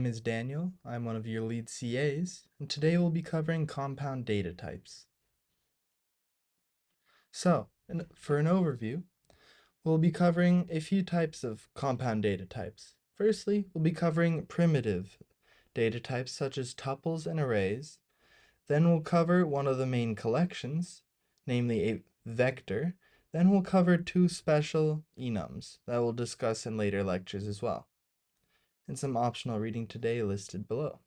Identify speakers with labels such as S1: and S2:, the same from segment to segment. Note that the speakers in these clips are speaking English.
S1: My name is Daniel. I'm one of your lead CAs, and today we'll be covering compound data types. So, for an overview, we'll be covering a few types of compound data types. Firstly, we'll be covering primitive data types such as tuples and arrays. Then we'll cover one of the main collections, namely a vector. Then we'll cover two special enums that we'll discuss in later lectures as well, and some optional reading today listed below.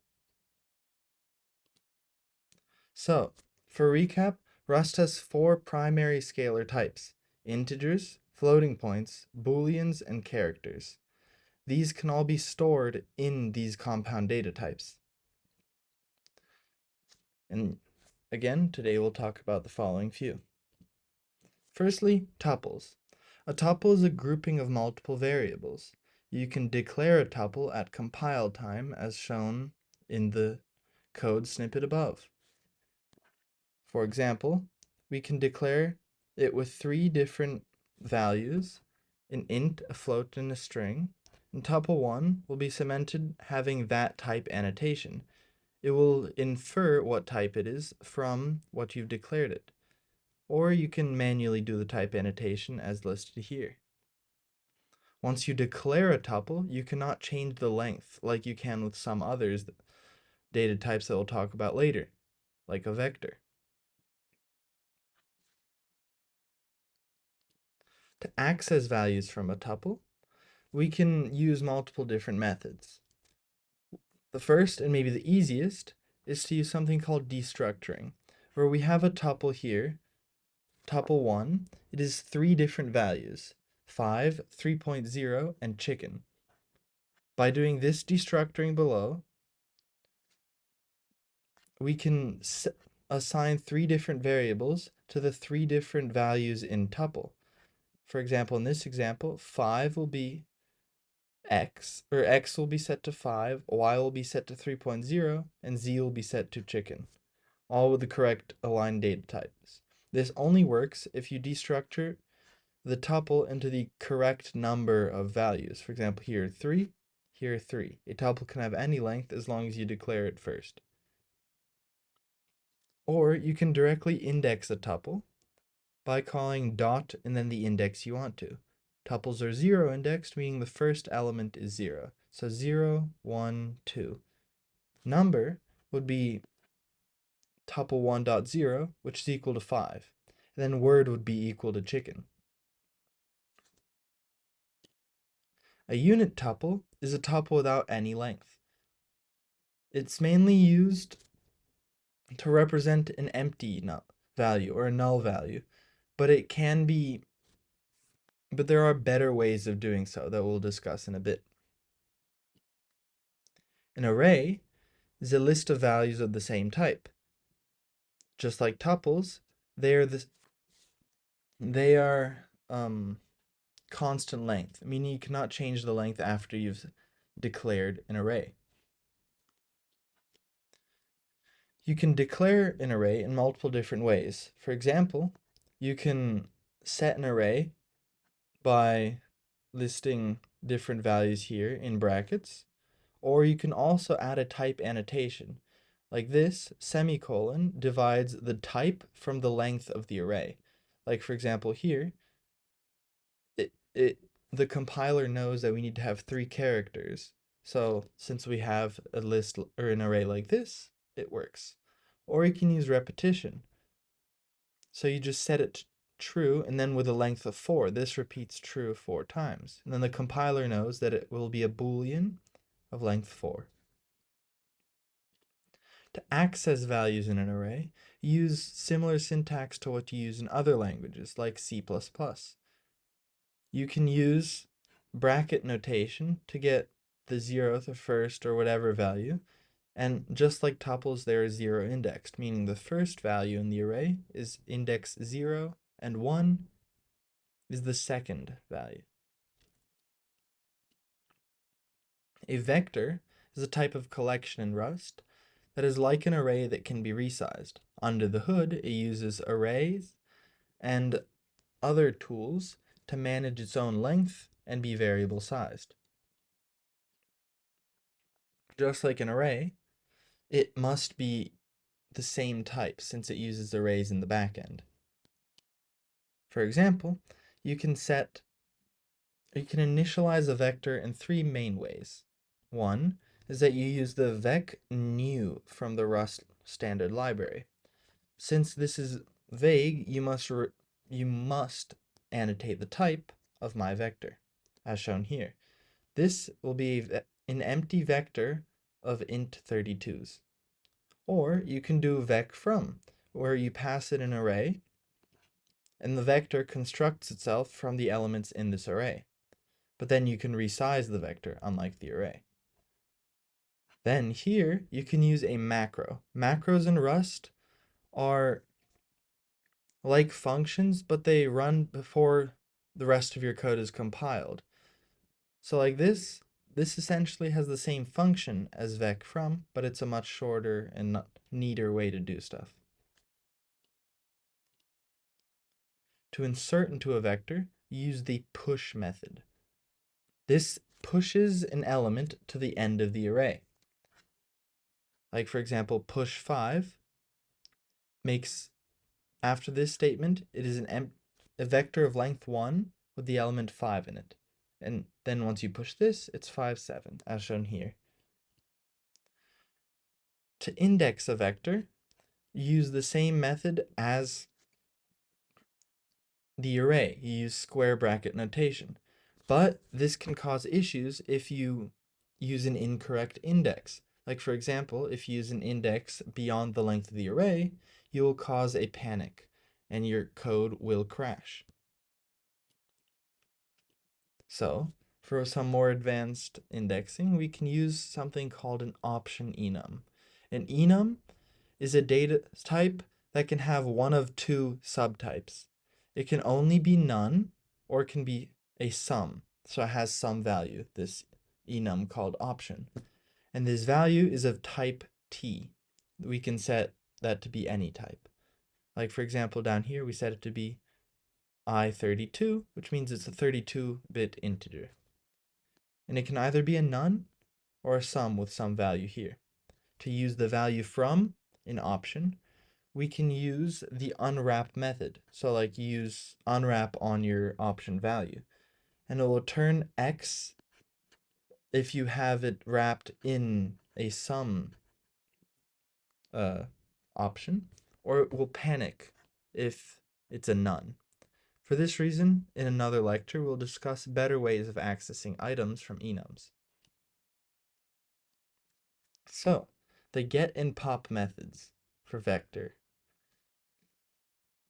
S1: So, for recap, Rust has four primary scalar types: integers, floating points, booleans, and characters. These can all be stored in these compound data types. And again, today we'll talk about the following few. Firstly, tuples. A tuple is a grouping of multiple variables. You can declare a tuple at compile time as shown in the code snippet above. For example, we can declare it with three different values: an int, a float, and a string. And tuple 1 will be cemented having that type annotation. It will infer what type it is from what you've declared it. Or you can manually do the type annotation as listed here. Once you declare a tuple, you cannot change the length like you can with some others data types that we'll talk about later, like a vector. To access values from a tuple, we can use multiple different methods. The first, and maybe the easiest, is to use something called destructuring, where we have a tuple here, tuple 1. It is three different values: 5, 3.0, and chicken. By doing this destructuring below, we can assign three different variables to the three different values in tuple. For example, in this example, 5 will be x, or x will be set to 5, y will be set to 3.0, and z will be set to chicken, all with the correct aligned data types. This only works if you destructure the tuple into the correct number of values. For example, here 3, here 3. A tuple can have any length as long as you declare it first. Or you can directly index a tuple by calling dot and then the index you want to. Tuples are zero indexed, meaning the first element is 0. So 0, 1, 2. Number would be tuple 1.0, which is equal to 5. And then word would be equal to chicken. A unit tuple is a tuple without any length. It's mainly used to represent an empty value or a null value, but it can be, but there are better ways of doing so that we'll discuss in a bit. An array is a list of values of the same type. Just like tuples, they are constant length, meaning you cannot change the length after you've declared an array. You can declare an array in multiple different ways. For example, you can set an array by listing different values here in brackets, or you can also add a type annotation. Like this, semicolon divides the type from the length of the array. Like for example here, the compiler knows that we need to have 3 characters. So since we have a list or an array like this, it works. Or you can use repetition. So you just set it true, and then with a length of 4, this repeats true 4 times. And then the compiler knows that it will be a Boolean of length 4. To access values in an array, use similar syntax to what you use in other languages like C++. You can use bracket notation to get the 0th or 1st or whatever value, and just like tuples, they are 0 indexed, meaning the first value in the array is index 0 and 1 is the second value. A vector is a type of collection in Rust that is like an array that can be resized. Under the hood, it uses arrays and other tools to manage its own length and be variable sized. just like an array, it must be the same type since it uses arrays in the back end. For example, you can initialize a vector in three main ways. One is that you use the vec new from the Rust standard library. Since this is vague, you must annotate the type of my vector, as shown here. This will be an empty vector of int 32s. Or you can do vec from, where you pass it an array, and the vector constructs itself from the elements in this array. But then you can resize the vector, unlike the array. Then here, you can use a macro. Macros in Rust are like functions, but they run before the rest of your code is compiled. So like this essentially has the same function as vec from, but it's a much shorter and neater way to do stuff. To insert into a vector, use the push method. This pushes an element to the end of the array. Like for example, push 5 makes, after this statement, it is a vector of length 1 with the element 5 in it. And then once you push this, it's 5, 7, as shown here. To index a vector, use the same method as the array. You use square bracket notation. But this can cause issues if you use an incorrect index. Like for example, if you use an index beyond the length of the array, you will cause a panic and your code will crash. So for some more advanced indexing, we can use something called an option enum. An enum is a data type that can have one of two subtypes. It can only be none, or it can be a sum. So it has some value, this enum called option. And this value is of type T. We can set that to be any type. Like for example, down here, we set it to be I32, which means it's a 32-bit integer. And it can either be a none or a sum with some value here. To use the value from an option, we can use the unwrap method. So like use unwrap on your option value. And it will turn X if you have it wrapped in a sum option, or it will panic if it's a none. For this reason, in another lecture, we'll discuss better ways of accessing items from enums. So, the get and pop methods for vector.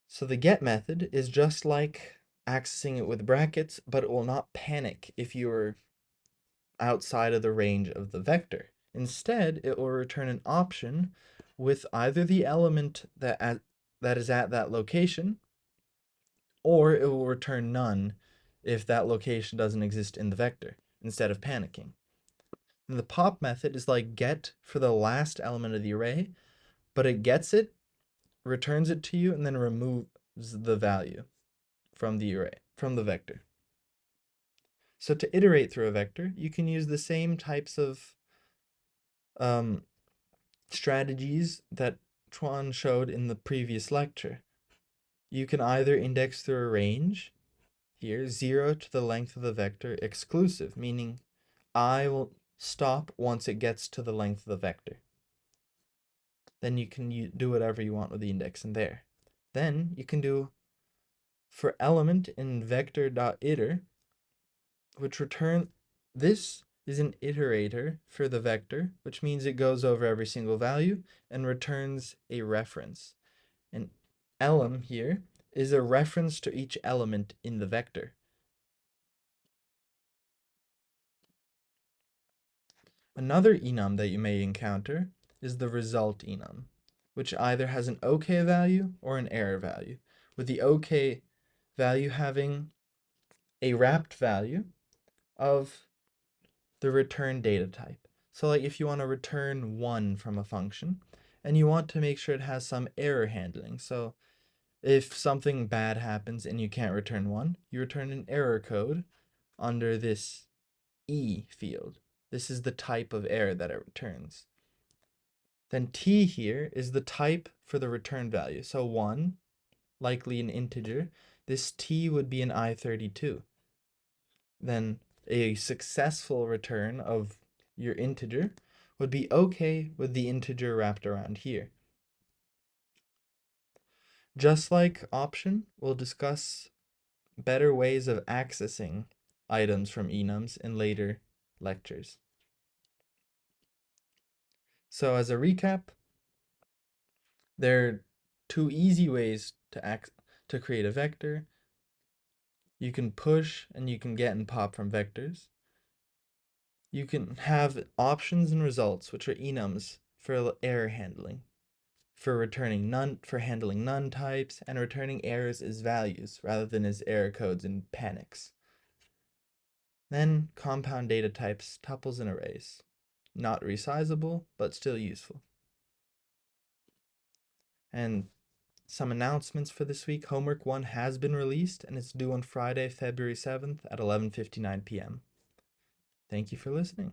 S1: So the get method is just like accessing it with brackets, but it will not panic if you're outside of the range of the vector. Instead, it will return an option with either the element that is at that location, or it will return none if that location doesn't exist in the vector, instead of panicking. And the pop method is like get for the last element of the array, but it gets it, returns it to you, and then removes the value from the array, from the vector. So to iterate through a vector, you can use the same types of strategies that Chuan showed in the previous lecture. You can either index through a range, here 0 to the length of the vector exclusive, meaning I will stop once it gets to the length of the vector. Then you can do whatever you want with the index in there. Then you can do for element in vector.iter, which this is an iterator for the vector, which means it goes over every single value and returns a reference. And elem here is a reference to each element in the vector. Another enum that you may encounter is the result enum, which either has an OK value or an error value, with the OK value having a wrapped value of the return data type. So like if you want to return 1 from a function, and you want to make sure it has some error handling. So if something bad happens and you can't return 1, you return an error code under this E field. This is the type of error that it returns. Then t here is the type for the return value. So 1, likely an integer. This t would be an I32. Then a successful return of your integer would be okay with the integer wrapped around here. Just like option, we'll discuss better ways of accessing items from enums in later lectures. So as a recap, there are two easy ways to create a vector. You can push and you can get and pop from vectors. You can have options and results, which are enums for error handling, for returning none, for handling none types, and returning errors as values rather than as error codes and panics. Then compound data types, tuples and arrays. Not resizable, but still useful. And some announcements for this week. Homework 1 has been released and it's due on Friday, February 7th at 11:59 p.m. Thank you for listening.